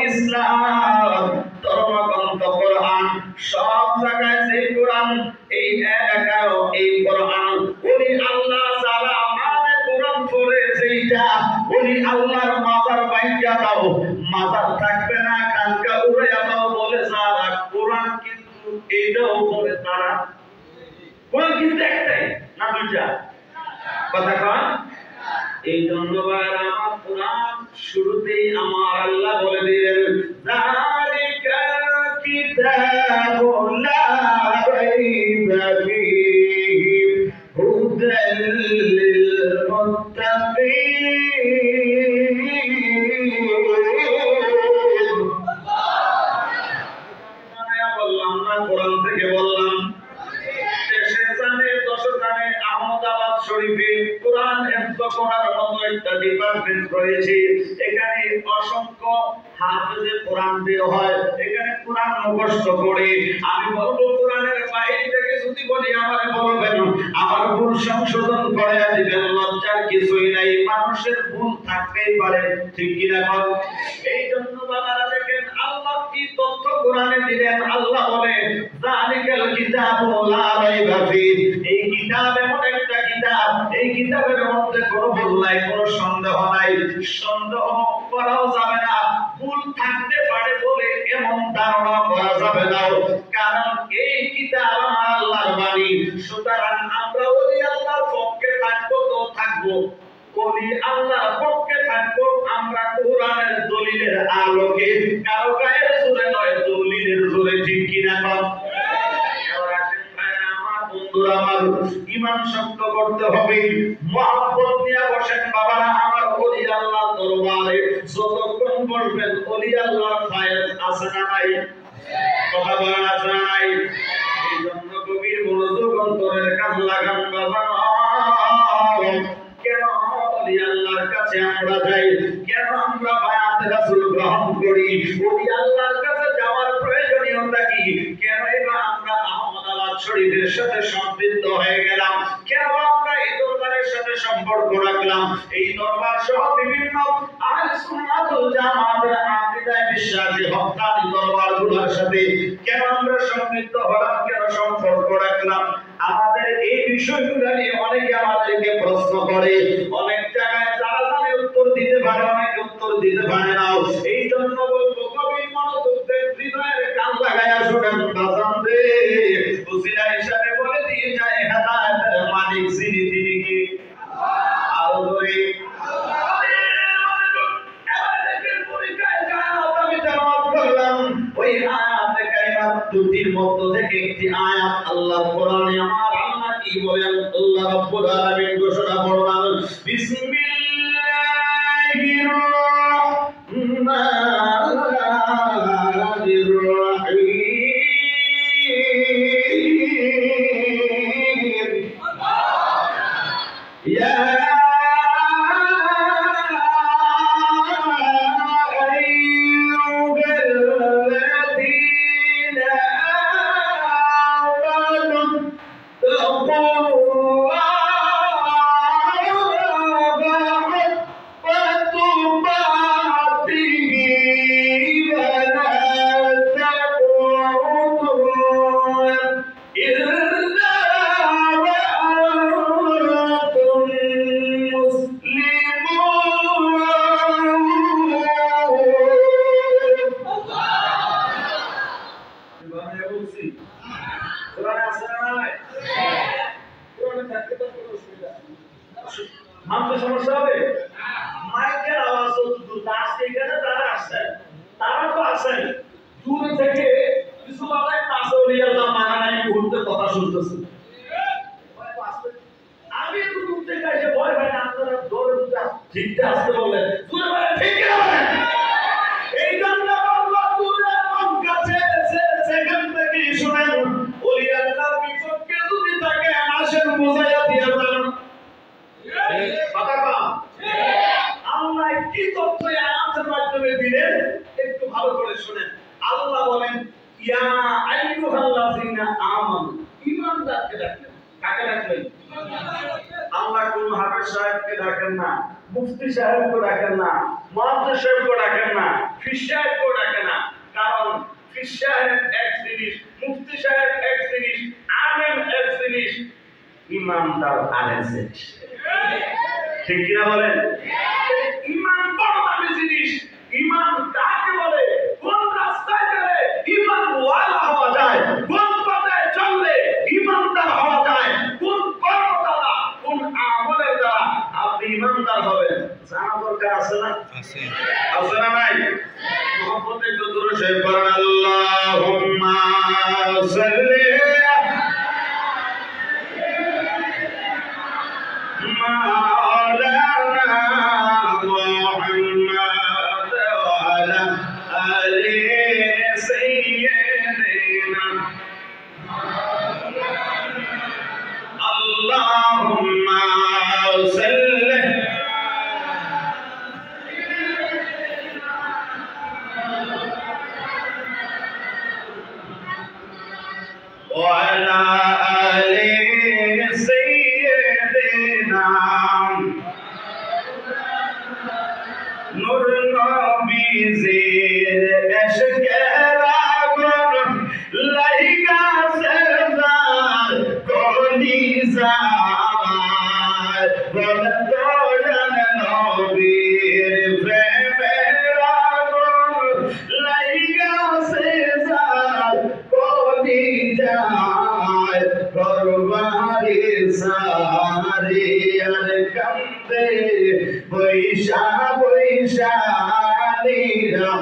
ইসলাম ধর্মগ্রন্থ কোরআন সব জায়গায় যে কোরআন এই এলাকায় এই কোরআন ওলি আল্লাহ যারা মানে কোরআন পড়ে যেটা ওলি আল্লাহর মাজার বাইয়া দাও মাজার থাকবে না কালকা উড়াইয়া দাও বলে যারা কোরআন কিন্তু এটাও পড়ে তারা কোরআন কিন্তু একটাই না দুইটা কথা কন এই জন্য আমার কোরআন শুরুতেই আমার আল্লাহ বলে দিলেন যালিকা কিতাবুল লা রাইবা ফীহি হুদাল লিল মুত্তাকিন বললাম না কোরআন থেকে বললাম দেশে জানে দশে জানে আহমদাবাদ শরীফে কোরআন হিফজ করার মতো একটা ডিপার্টমেন্ট রয়েছে এখানে অসংখ্য হাফেজে কোরআন বের হয় এখানে কোরআন মুখস্থ করে আমি বলবো কোরআনের বাইরে থেকে যদি বলি আমারে বলবেন আমার ভুল সংশোধন করে দিবেন লজ্জার কিছুই নাই মানুষের ভুল থাকতেই পারে ঠিক কি না বল এই জন্য বাবারা দেখেন আল্লাহ কি তথ্য কোরআনে দিলেন আল্লাহ বলে যালিকাল কিতাবু লা রাইবা ফীহি এই কিতাব এমন একটা কিতাব এই কিতাবের মধ্যে কোনো ভুল নাই কোনো সন্দেহ নাই সন্দেহ করাও যাবে না ভুল থাকতে পারে বলে এমন ধারণা করা যাবে না কারণ এই কিতাব আমার আল্লাহর বাণী সুতরাং আমরা ওলি আল্লাহর পক্ষে থাকবো তো থাকবো ওলি আল্লাহর পক্ষে থাকবো আমরা কোরআনের দলিলের আলোকে কারো গায়ের জোরে নয় দলিলের জোরে ঠিক কিনা কম আমার ঈমান শক্ত করতে হবে মহব্বত নিয়ে বসেন বাবারা আমার ওলি আল্লাহর দরবারে যতক্ষণ বসবেন ওলি আল্লাহর ফায়েজ আছে না নাই কথা বলেন আছে না নাই এই জন্য গভীর মনোযোগ অন্তরের কান লাগান বাবা কেন ওলি আল্লাহর কাছে আমরা যাই কেন আমরা বায়াত রাসূল গ্রহণ করি ওলি আল্লাহর কাছে যাওয়ার প্রয়োজনীয়তা কি কেন এবার আমরা আহমদাবাদ শরীফের সাথে সম্পৃক্ত হয়ে গেলাম কেন আমরা এই দরবারের সাথে সম্পর্ক রাখলাম এই দরবার সহ বিভিন্ন আহলে সুন্নাত ওয়াল জামাতের আকীদায় বিশ্বাসী হক্কানি দরবারগুলোর সাথে কেন আমরা সম্পৃক্ত হলাম কেন সম্পর্ক রাখলাম আমাদের এই বিষয়গুলো নিয়ে অনেকে আমাদেরকে প্রশ্ন করে অনেক জায়গায় যারা জানে উত্তর দিতে পারে অনেকে উত্তর দিতে পারে না এই জন্য বলবো গভীর মনোযোগ দিয়ে হৃদয়ের কান লাগায়া শুনেন বাজান রে উসিলা হিসাবে বলে দিয়ে যায় হেদায়েতের মালিক যিনি তিনি কি আল্লাহ আরো ধরে ওই আয়াতে কারিমা দুটির মধ্যে থেকে একটি আয়াত আল্লাহ কোরআনে আমার আল্লাহ কি বলেন আল্লাহ রাব্বুল আলামিন ঘোষণা করলেন বিসমিল্লাহির রাহমানির রহিম ইয়া মুফতি সাহেবকে ডাকেন না, মুহাদ্দিস সাহেবকে ডাকেন না, ফির সাহেবকে ডাকেন না। কারণ ফির সাহেব এক জিনিস, মুফতি সাহেব এক জিনিস, আলেম এক জিনিস, ইমানদার আরেক জিনিস। ঠিক কিনা বলেন? ইমান বড় দামি জিনিস। ইমান কাকে বলে? কোন রাস্তায় গেলে ইমান ওয়ালা হওয়া যায়, কোন পথে চললে ইমানদার হওয়া যায়, কোন কর্ম দ্বারা, কোন আমলের দ্বারা আপনি ইমানদার হবেন জানা দরকার আছে না? আছে। আছে না নাই? মুহাম্মদ একটু দূরে সে পড়েন, আল্লাহুম্মা সাল্লি মাওলানা মুহাম্মদ ওয়া আলা আলি সাইয়্যিদিনা আল্লাহুম্মা সাল্লি ওয়া আলা আলি সাইয়্যিদিনা নূর নবীজির ইশকের আগুন লাইগা সেজার কলিজার বলে তোর নবীর প্রেমের আগুন লাইগা সেজার কলিজার করবারি সারিয়ার কান্দে বৈশা বৈশা নীরা